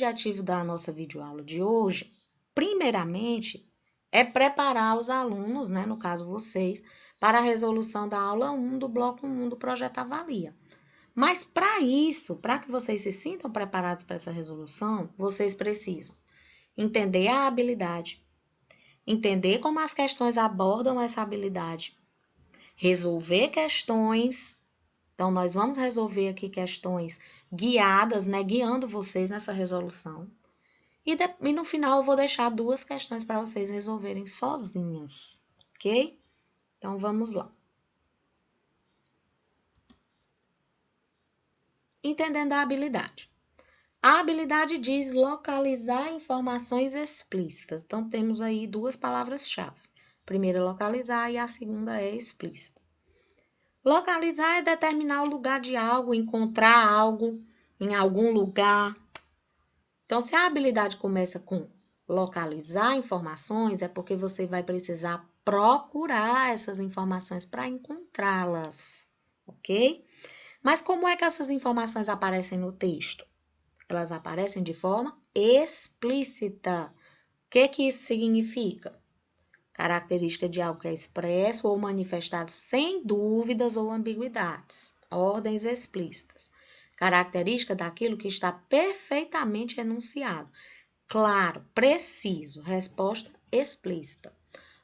objetivo da nossa videoaula de hoje, primeiramente, é preparar os alunos, né, no caso vocês, para a resolução da aula 1 do bloco 1 do projeto Avalia. Mas para isso, para que vocês se sintam preparados para essa resolução, vocês precisam entender a habilidade, entender como as questões abordam essa habilidade, resolver questões. Então, nós vamos resolver aqui questões guiadas, né, guiando vocês nessa resolução. E no final eu vou deixar 2 questões para vocês resolverem sozinhos, ok? Então, vamos lá. Entendendo a habilidade. A habilidade diz localizar informações explícitas. Então, temos aí 2 palavras-chave. A primeira é localizar e a segunda é explícita. Localizar é determinar o lugar de algo, encontrar algo em algum lugar. Então, se a habilidade começa com localizar informações, é porque você vai precisar procurar essas informações para encontrá-las, ok? Mas como é que essas informações aparecem no texto? Elas aparecem de forma explícita. O que isso significa? Característica de algo que é expresso ou manifestado sem dúvidas ou ambiguidades. Ordens explícitas. Característica daquilo que está perfeitamente enunciado. Claro, preciso, resposta explícita.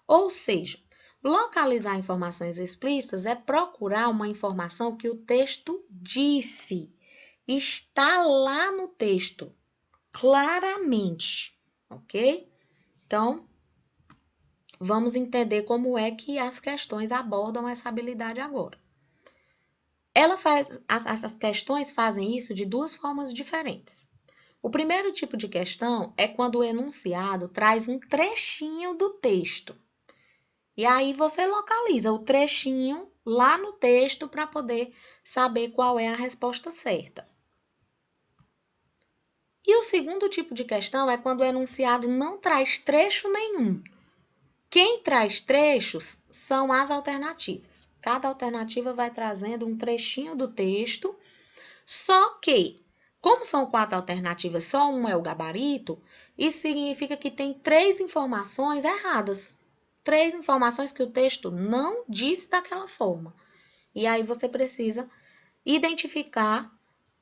Ou seja, localizar informações explícitas é procurar uma informação que o texto disse. Está lá no texto, claramente, ok? Então, vamos entender como é que as questões abordam essa habilidade agora. Essas questões fazem isso de 2 formas diferentes. O primeiro tipo de questão é quando o enunciado traz um trechinho do texto. E aí você localiza o trechinho lá no texto para poder saber qual é a resposta certa. E o segundo tipo de questão é quando o enunciado não traz trecho nenhum. Quem traz trechos são as alternativas. Cada alternativa vai trazendo um trechinho do texto, só que, como são 4 alternativas, só uma é o gabarito, isso significa que tem 3 informações erradas. 3 informações que o texto não disse daquela forma. E aí você precisa identificar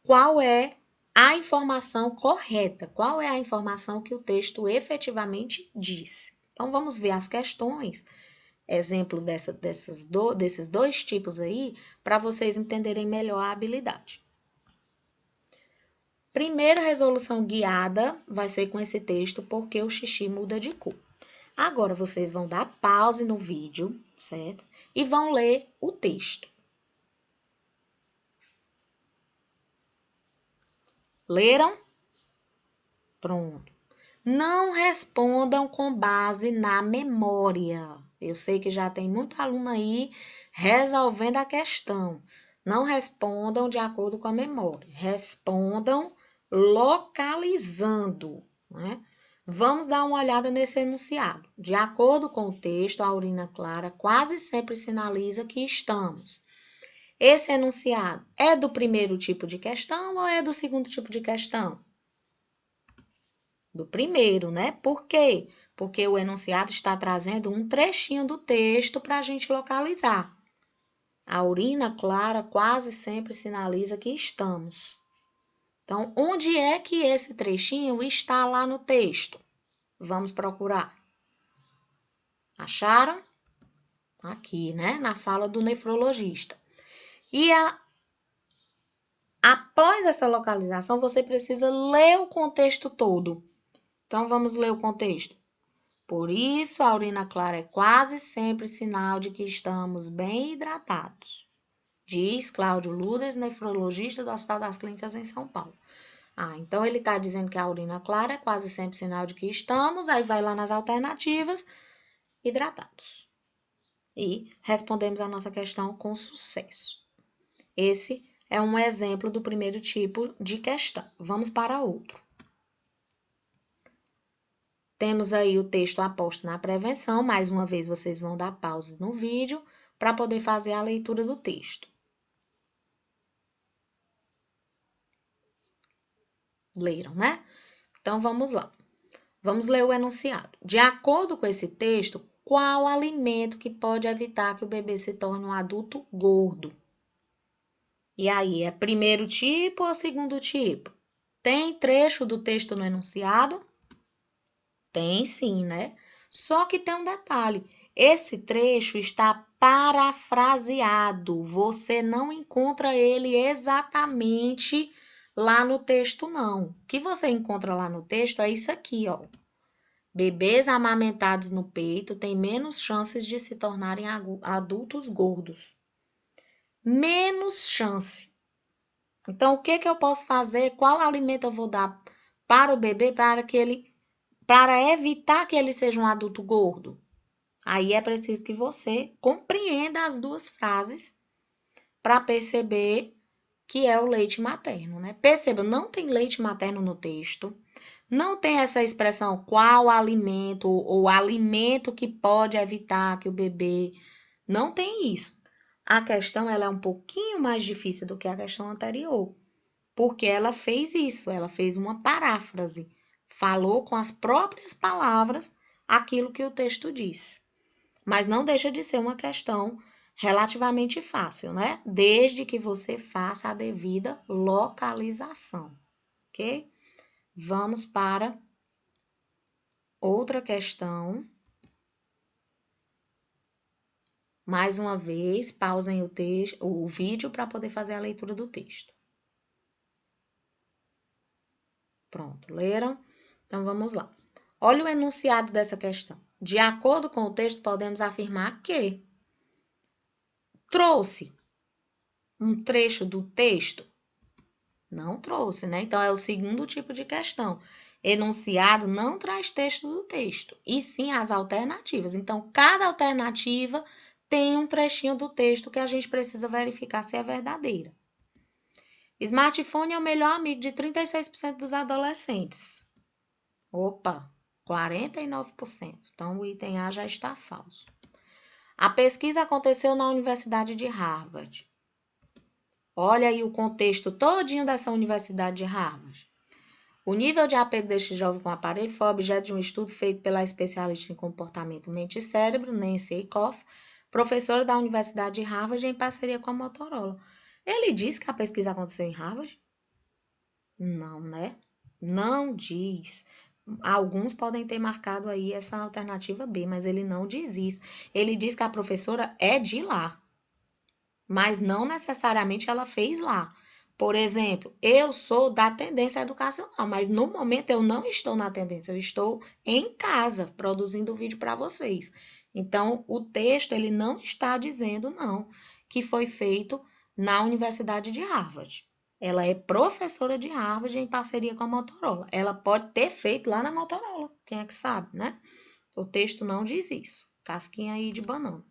qual é a informação correta, qual é a informação que o texto efetivamente disse. Então, vamos ver as questões, exemplo desses 2 tipos aí, para vocês entenderem melhor a habilidade. Primeira resolução guiada vai ser com esse texto, porque o xixi muda de cor. Agora, vocês vão dar pause no vídeo, certo? E vão ler o texto. Leram? Pronto. Não respondam com base na memória. Eu sei que já tem muito aluno aí resolvendo a questão. Não respondam de acordo com a memória. Respondam localizando, né? Vamos dar uma olhada nesse enunciado. De acordo com o texto, a urina clara quase sempre sinaliza que estamos. Esse enunciado é do primeiro tipo de questão ou é do segundo tipo de questão? Do primeiro, né? Por quê? Porque o enunciado está trazendo um trechinho do texto para a gente localizar. A urina clara quase sempre sinaliza que estamos. Então, onde é que esse trechinho está lá no texto? Vamos procurar. Acharam? Aqui, né? Na fala do nefrologista. E após essa localização, você precisa ler o contexto todo. Então, vamos ler o contexto. Por isso, a urina clara é quase sempre sinal de que estamos bem hidratados, diz Cláudio Ludes, nefrologista do Hospital das Clínicas em São Paulo. Então ele está dizendo que a urina clara é quase sempre sinal de que estamos, aí vai lá nas alternativas, hidratados. E respondemos a nossa questão com sucesso. Esse é um exemplo do primeiro tipo de questão. Vamos para outro. Temos aí o texto aposto na prevenção. Mais uma vez, vocês vão dar pausa no vídeo para poder fazer a leitura do texto. Leram, né? Então, vamos lá. Vamos ler o enunciado. De acordo com esse texto, qual alimento que pode evitar que o bebê se torne um adulto gordo? E aí, é primeiro tipo ou segundo tipo? Tem trecho do texto no enunciado? Tem sim, né? Só que tem um detalhe. Esse trecho está parafraseado. Você não encontra ele exatamente lá no texto, não. O que você encontra lá no texto é isso aqui, ó. Bebês amamentados no peito têm menos chances de se tornarem adultos gordos. Menos chance. Então, o que que eu posso fazer? Qual alimento eu vou dar para o bebê para evitar que ele seja um adulto gordo? Aí é preciso que você compreenda as duas frases para perceber que é o leite materno, né? Perceba, não tem leite materno no texto. Não tem essa expressão qual alimento ou alimento que pode evitar que o bebê. Não tem isso. A questão ela é um pouquinho mais difícil do que a questão anterior, porque ela fez isso, ela fez uma paráfrase, falou com as próprias palavras aquilo que o texto diz. Mas não deixa de ser uma questão relativamente fácil, né? Desde que você faça a devida localização, ok? Vamos para outra questão. Mais uma vez, pausem o vídeo para poder fazer a leitura do texto. Pronto, leram? Então vamos lá. Olha o enunciado dessa questão. De acordo com o texto, podemos afirmar que trouxe um trecho do texto? Não trouxe, né? Então é o segundo tipo de questão. Enunciado não traz texto do texto, e sim as alternativas. Então, cada alternativa tem um trechinho do texto que a gente precisa verificar se é verdadeira. Smartphone é o melhor amigo de 36% dos adolescentes. Opa, 49%. Então, o item A já está falso. A pesquisa aconteceu na Universidade de Harvard. Olha aí o contexto todinho dessa Universidade de Harvard. O nível de apego deste jovem com o aparelho foi objeto de um estudo feito pela especialista em comportamento, mente e cérebro, Nancy Aikoff, professora da Universidade de Harvard, em parceria com a Motorola. Ele diz que a pesquisa aconteceu em Harvard? Não, né? Não diz. Alguns podem ter marcado aí essa alternativa B, mas ele não diz isso. Ele diz que a professora é de lá, mas não necessariamente ela fez lá. Por exemplo, eu sou da tendência educacional, mas no momento eu não estou na tendência, eu estou em casa produzindo o vídeo para vocês. Então, o texto ele não está dizendo não que foi feito na Universidade de Harvard. Ela é professora de Harvard em parceria com a Motorola. Ela pode ter feito lá na Motorola, quem é que sabe, né? O texto não diz isso. Casquinha aí de banana.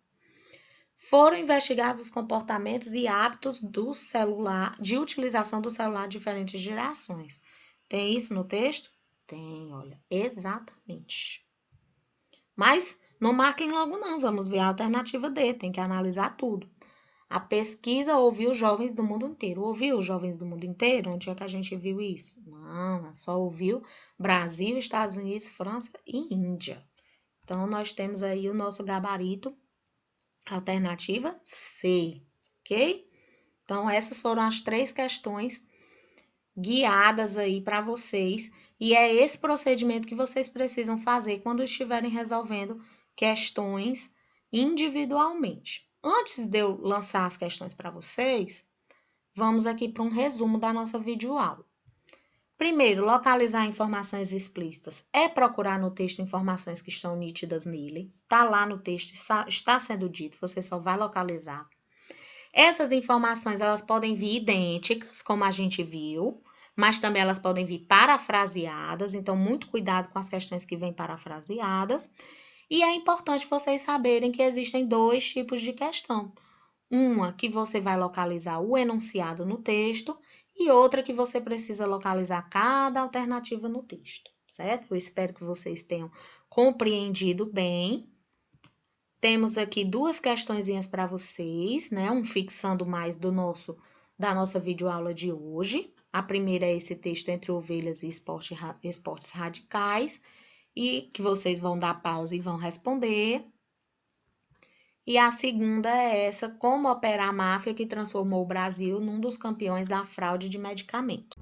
Foram investigados os comportamentos e hábitos do celular, de utilização do celular de diferentes gerações. Tem isso no texto? Tem, olha, exatamente. Mas não marquem logo não, vamos ver a alternativa D, tem que analisar tudo. A pesquisa ouviu jovens do mundo inteiro. Ouviu jovens do mundo inteiro? Onde é que a gente viu isso? Não, só ouviu Brasil, Estados Unidos, França e Índia. Então, nós temos aí o nosso gabarito. Alternativa C, ok? Então, essas foram as 3 questões guiadas aí para vocês. E é esse procedimento que vocês precisam fazer quando estiverem resolvendo questões individualmente. Antes de eu lançar as questões para vocês, vamos aqui para um resumo da nossa videoaula. Primeiro, localizar informações explícitas é procurar no texto informações que estão nítidas nele. Está lá no texto, está sendo dito, você só vai localizar. Essas informações, elas podem vir idênticas, como a gente viu, mas também elas podem vir parafraseadas, então muito cuidado com as questões que vêm parafraseadas. E é importante vocês saberem que existem 2 tipos de questão. Uma que você vai localizar o enunciado no texto e outra que você precisa localizar cada alternativa no texto, certo? Eu espero que vocês tenham compreendido bem. Temos aqui 2 questõezinhas para vocês, né? Um fixando mais da nossa videoaula de hoje. A primeira é esse texto Entre Ovelhas e Esportes Radicais, e que vocês vão dar pausa e vão responder. E a segunda é essa, Como opera a máfia que transformou o Brasil num dos campeões da fraude de medicamento.